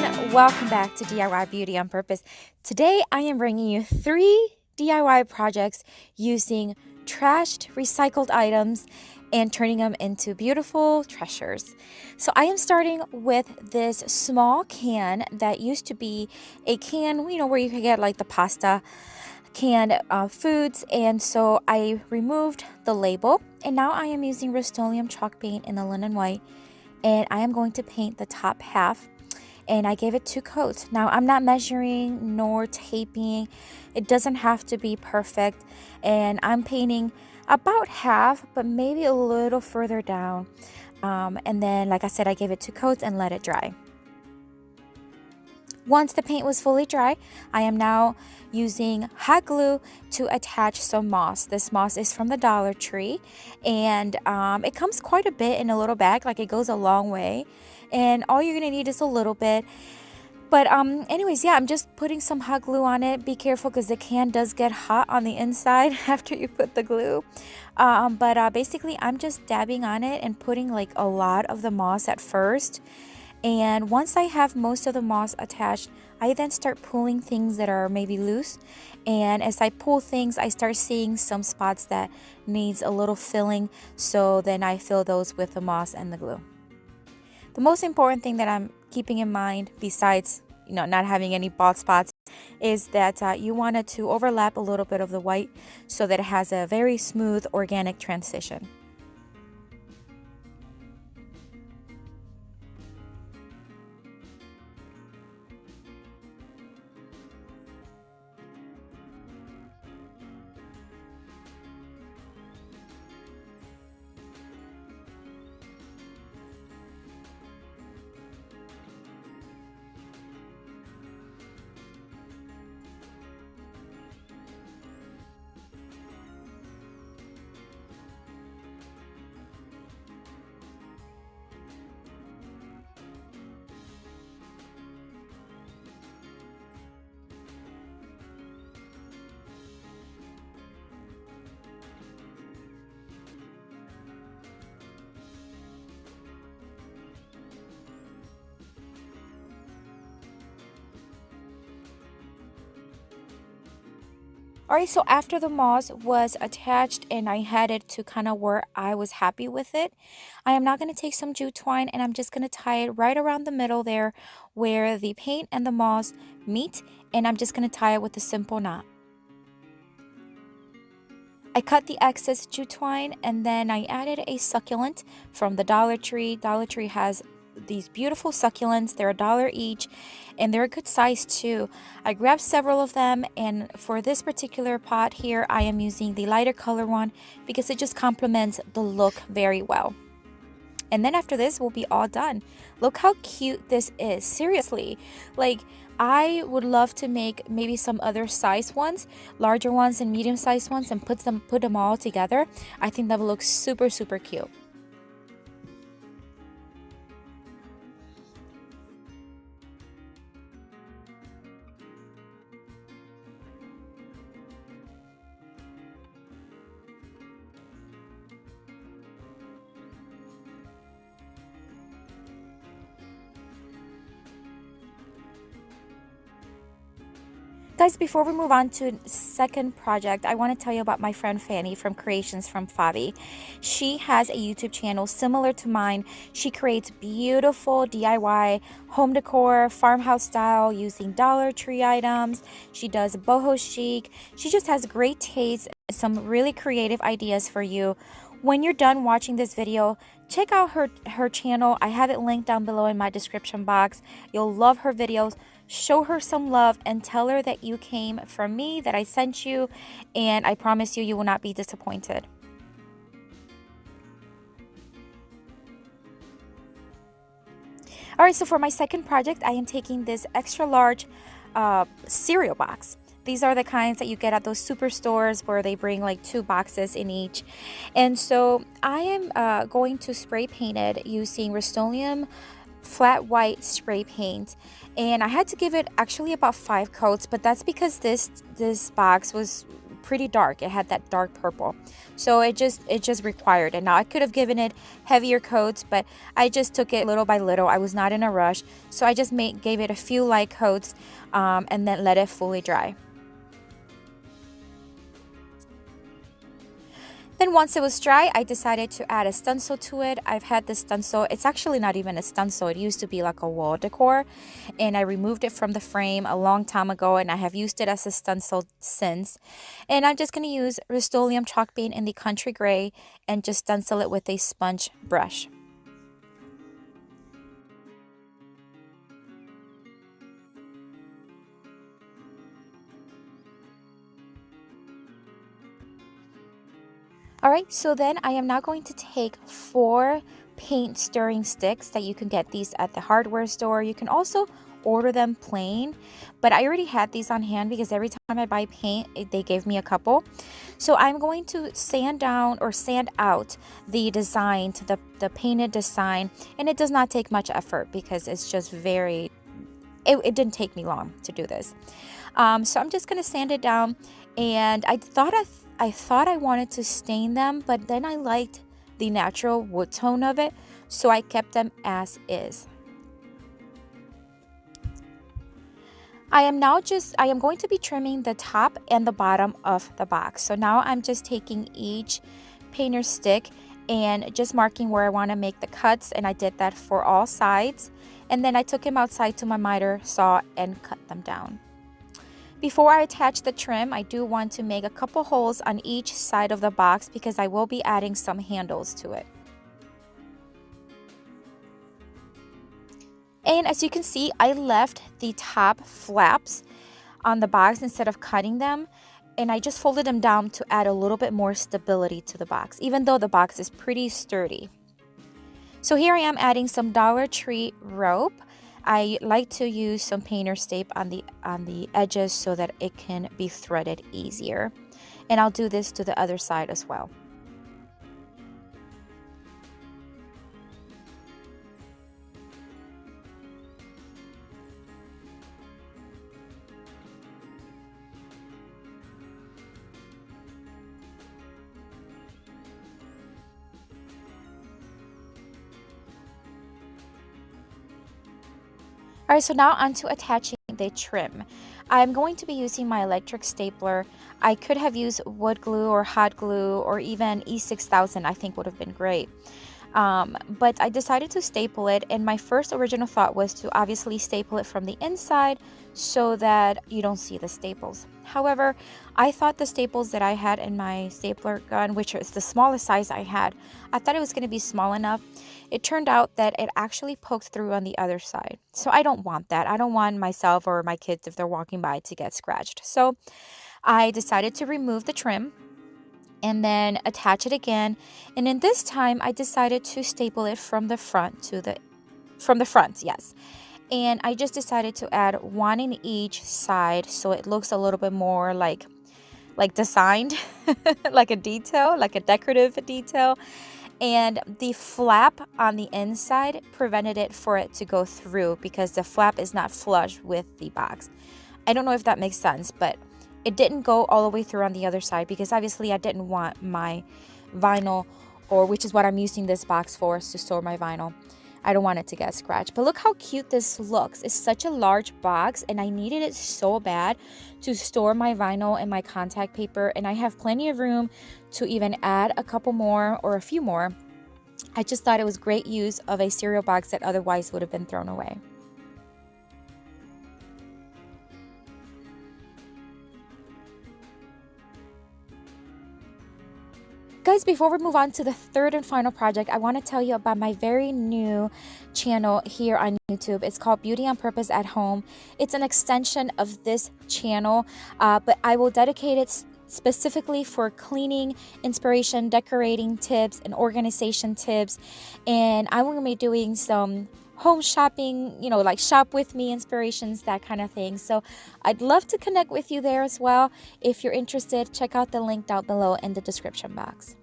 everyone, welcome back to DIY Beauty on Purpose. Today I am bringing you 3 DIY projects using trashed recycled items and turning them into beautiful treasures. So I am starting with this small can that used to be a can, where you could get like the pasta canned foods, and so I removed the label and now I am using Rust-Oleum chalk paint in the linen white, and I am going to paint the top half, and I gave it 2 coats. Now I'm not measuring nor taping. It doesn't have to be perfect, and I'm painting about half but maybe a little further down, and then like I said, I gave it 2 coats and let it dry. Once the paint was fully dry, I am now using hot glue to attach some moss. This moss is from the Dollar Tree, and it comes quite a bit in a little bag, like it goes a long way, and all you're gonna need is a little bit. But anyways, yeah, I'm just putting some hot glue on it. Be careful because the can does get hot on the inside after you put the glue. But basically I'm just dabbing on it and putting like a lot of the moss at first. And once I have most of the moss attached, I then start pulling things that are maybe loose. And as I pull things, I start seeing some spots that needs a little filling. So then I fill those with the moss and the glue. The most important thing that I'm keeping in mind, besides not having any bald spots, is that you want it to overlap a little bit of the white so that it has a very smooth organic transition. Alright, so after the moss was attached and I had it to kind of where I was happy with it, I am now going to take some jute twine and I'm just going to tie it right around the middle there where the paint and the moss meet, and I'm just going to tie it with a simple knot. I cut the excess jute twine and then I added a succulent from the Dollar Tree. Dollar Tree has these beautiful succulents. They're $1 each and they're a good size too. I grabbed several of them, and for this particular pot here I am using the lighter color one because it just complements the look very well. And then after this we'll be all done. Look how cute this is. Seriously, like I would love to make maybe some other size ones, larger ones and medium sized ones, and put them all together. I think that would look super cute. Guys, before we move on to the second project, I want to tell you about my friend Fanny from Creations from Favi. She has a YouTube channel similar to mine. She creates beautiful DIY home decor, farmhouse style, using Dollar Tree items. She does boho chic. She just has great taste and some really creative ideas for you. When you're done watching this video, check out her channel. I have it linked down below in my description box. You'll love her videos. Show her some love and tell her that you came from me, that I sent you, and I promise you, you will not be disappointed. Alright, so for my second project, I am taking this extra large cereal box. These are the kinds that you get at those superstores where they bring like 2 boxes in each. And so I am going to spray paint it using Rust-Oleum flat white spray paint, and I had to give it actually about 5 coats, but that's because this box was pretty dark. It had that dark purple. So it just required it. Now I could have given it heavier coats, but I just took it little by little. I was not in a rush. So I just gave it a few light coats and then let it fully dry. Then once it was dry, I decided to add a stencil to it. I've had this stencil. It's actually not even a stencil. It used to be like a wall decor, and I removed it from the frame a long time ago, and I have used it as a stencil since. And I'm just going to use Rust-Oleum chalk paint in the country gray and just stencil it with a sponge brush. Alright, so then I am now going to take 4 paint stirring sticks that you can get these at the hardware store. You can also order them plain, but I already had these on hand because every time I buy paint, they gave me a couple. So I'm going to sand down or sand out the design to the painted design, and it does not take much effort because it's just very, it didn't take me long to do this. So I'm just going to sand it down, and I thought I wanted to stain them, but then I liked the natural wood tone of it, so I kept them as is. I am going to be trimming the top and the bottom of the box. So now I'm just taking each painter stick and just marking where I want to make the cuts, and I did that for all sides. And then I took them outside to my miter saw and cut them down. Before I attach the trim, I do want to make a couple holes on each side of the box because I will be adding some handles to it. And as you can see, I left the top flaps on the box instead of cutting them, and I just folded them down to add a little bit more stability to the box, even though the box is pretty sturdy. So here I am adding some Dollar Tree rope. I like to use some painter's tape on the edges so that it can be threaded easier. And I'll do this to the other side as well. Alright, so now onto attaching the trim. I'm going to be using my electric stapler. I could have used wood glue or hot glue or even E6000, I think would have been great. But I decided to staple it, and my first original thought was to obviously staple it from the inside so that you don't see the staples. However, I thought the staples that I had in my stapler gun, which is the smallest size I had, I thought it was going to be small enough. It turned out that it actually poked through on the other side. So I don't want that. I don't want myself or my kids, if they're walking by, to get scratched. So I decided to remove the trim and then attach it again. And in this time, I decided to staple it from the front yes. And I just decided to add one in each side so it looks a little bit more like designed, like a detail, like a decorative detail. And the flap on the inside prevented it for it to go through because the flap is not flush with the box. I don't know if that makes sense, but it didn't go all the way through on the other side because obviously I didn't want my vinyl, or which is what I'm using this box for, is to store my vinyl. I don't want it to get scratched. But look how cute this looks. It's such a large box, and I needed it so bad to store my vinyl and my contact paper, and I have plenty of room to even add a couple more or a few more. I just thought it was great use of a cereal box that otherwise would have been thrown away. Guys, before we move on to the third and final project, I want to tell you about my very new channel here on YouTube. It's called Beauty on Purpose at Home. It's an extension of this channel, but I will dedicate it specifically for cleaning, inspiration, decorating tips, and organization tips. And I'm going to be doing some home shopping, like shop with me inspirations, that kind of thing. So I'd love to connect with you there as well. If you're interested, check out the link down below in the description box.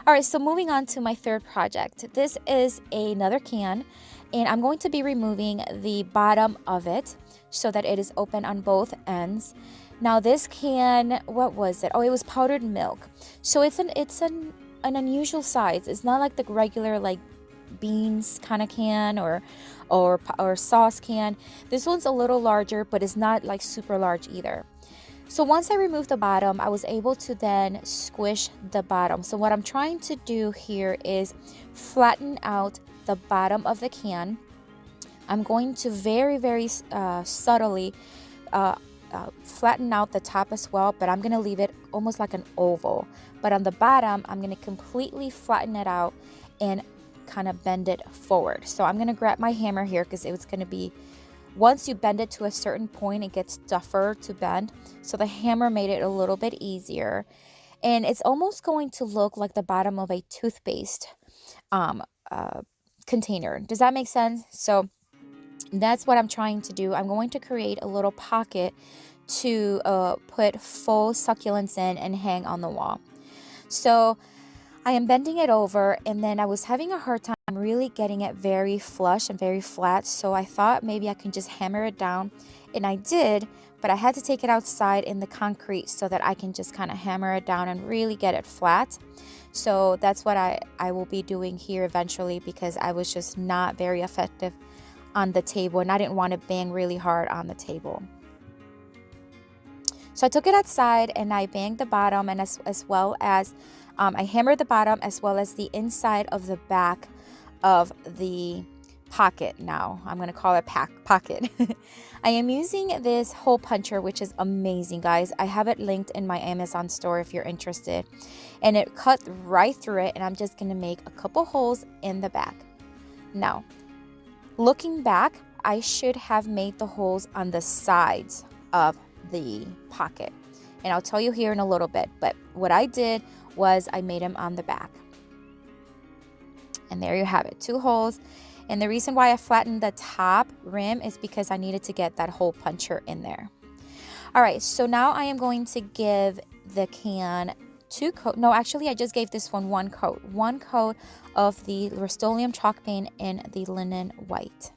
All right, so moving on to my third project. This is another can, and I'm going to be removing the bottom of it so that it is open on both ends. Now this can, what was it? Oh, it was powdered milk. So it's an unusual size. It's not like the regular like beans kind of can or sauce can. This one's a little larger, but it's not like super large either. So once I removed the bottom, I was able to then squish the bottom. So what I'm trying to do here is flatten out the bottom of the can. I'm going to very subtly flatten out the top as well, but I'm going to leave it almost like an oval. But on the bottom, I'm going to completely flatten it out and kind of bend it forward. So I'm going to grab my hammer here because it was going to be, once you bend it to a certain point, it gets tougher to bend. So the hammer made it a little bit easier. And it's almost going to look like the bottom of a toothpaste container. Does that make sense? So that's what I'm trying to do. I'm going to create a little pocket to put full succulents in and hang on the wall. So I am bending it over, and then I was having a hard time really getting it very flush and very flat. So I thought maybe I can just hammer it down, and I did, but I had to take it outside in the concrete so that I can just kind of hammer it down and really get it flat. So that's what I will be doing here eventually, because I was just not very effective on the table, and I didn't want to bang really hard on the table. So I took it outside and I banged the bottom, and as well as I hammered the bottom as well as the inside of the back of the pocket. Now I'm going to call it pocket. I am using this hole puncher, which is amazing, guys. I have it linked in my Amazon store if you're interested, and it cut right through it, and I'm just going to make a couple holes in the back. Now looking back, I should have made the holes on the sides of the pocket, and I'll tell you here in a little bit. But what I did was I made them on the back, and there you have it, 2 holes. And the reason why I flattened the top rim is because I needed to get that hole puncher in there. All right, so now I am going to give the can 2 coat. No, actually I just gave this one 1 coat. 1 coat of the Rust-Oleum chalk paint in the linen white.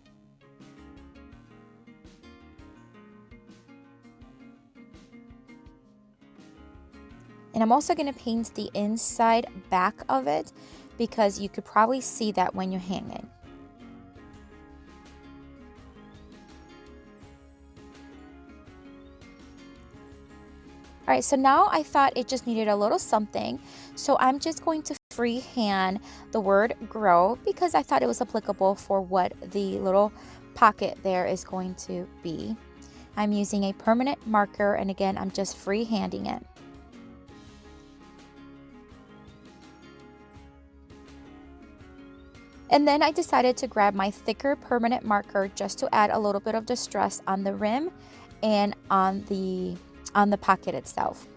And I'm also going to paint the inside back of it, because you could probably see that when you hang it. All right, so now I thought it just needed a little something. So I'm just going to freehand the word grow, because I thought it was applicable for what the little pocket there is going to be. I'm using a permanent marker, and again, I'm just freehanding it. And then I decided to grab my thicker permanent marker just to add a little bit of distress on the rim and on the pocket itself.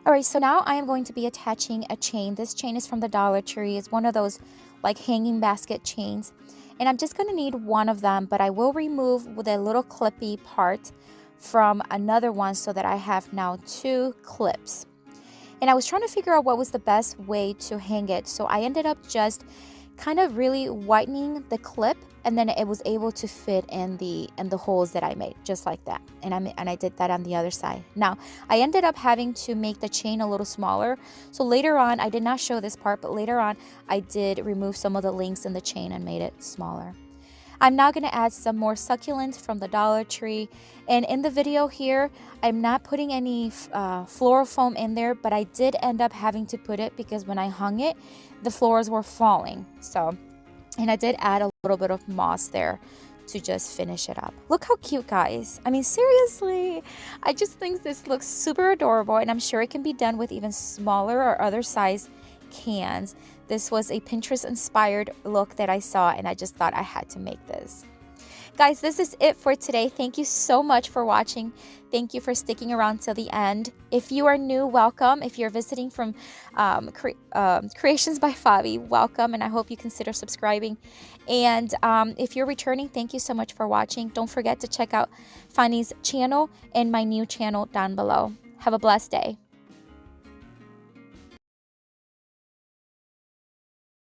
All right, so now I am going to be attaching a chain. This chain is from the Dollar Tree. It's one of those like hanging basket chains. And I'm just going to need one of them, but I will remove with a little clippy part from another one so that I have now 2 clips. And I was trying to figure out what was the best way to hang it. So I ended up just kind of really whitening the clip, and then it was able to fit in the holes that I made, just like that. And I did that on the other side. Now I ended up having to make the chain a little smaller, so later on, I did not show this part, but later on I did remove some of the links in the chain and made it smaller. I'm now going to add some more succulents from the Dollar Tree, and in the video here I'm not putting any floral foam in there, but I did end up having to put it because when I hung it, the flowers were falling. So, and I did add a little bit of moss there to just finish it up. Look how cute, guys. I mean, seriously, I just think this looks super adorable, and I'm sure it can be done with even smaller or other size cans. This was a Pinterest inspired look that I saw, and I just thought I had to make this. Guys, this is it for today. Thank you so much for watching. Thank you for sticking around till the end. If you are new, welcome. If you're visiting from Creations by Favi, welcome, and I hope you consider subscribing. And if you're returning, thank you so much for watching. Don't forget to check out Fanny's channel and my new channel down below. Have a blessed day.